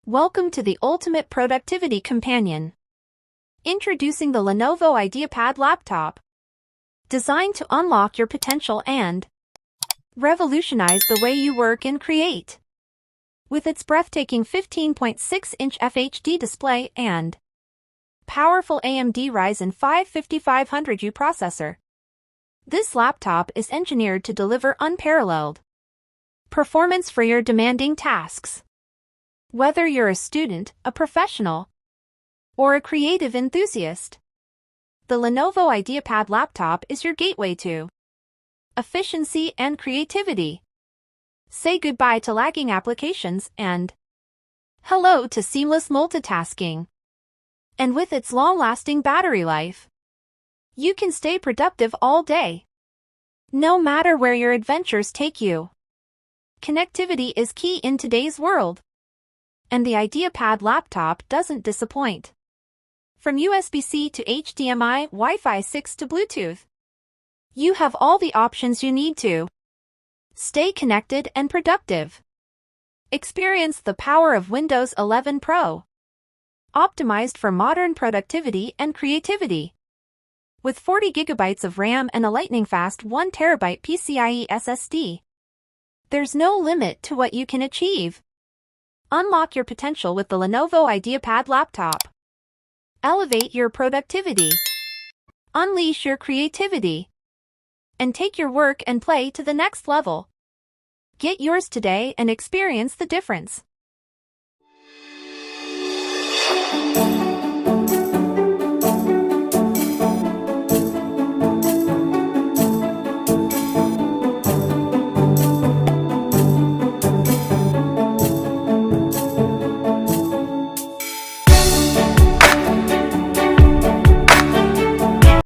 Welcome to the ultimate productivity companion. Introducing the Lenovo IdeaPad Laptop. Designed to unlock your potential and revolutionize the way you work and create. With its breathtaking 15.6-inch FHD display and powerful AMD Ryzen 5 5500U processor, this laptop is engineered to deliver unparalleled performance for your demanding tasks. Whether you're a student, a professional, or a creative enthusiast, the Lenovo IdeaPad Laptop is your gateway to efficiency and creativity. Say goodbye to lagging applications and hello to seamless multitasking. And with its long-lasting battery life, you can stay productive all day, no matter where your adventures take you. Connectivity is key in today's world, and the IdeaPad Laptop doesn't disappoint. From USB-C to HDMI, Wi-Fi 6 to Bluetooth, you have all the options you need to stay connected and productive. Experience the power of Windows 11 Pro, optimized for modern productivity and creativity. With 40 GB of RAM and a lightning-fast 1 TB PCIe SSD, there's no limit to what you can achieve. Unlock your potential with the Lenovo IdeaPad Laptop. Elevate your productivity, unleash your creativity, and take your work and play to the next level. Get yours today and experience the difference.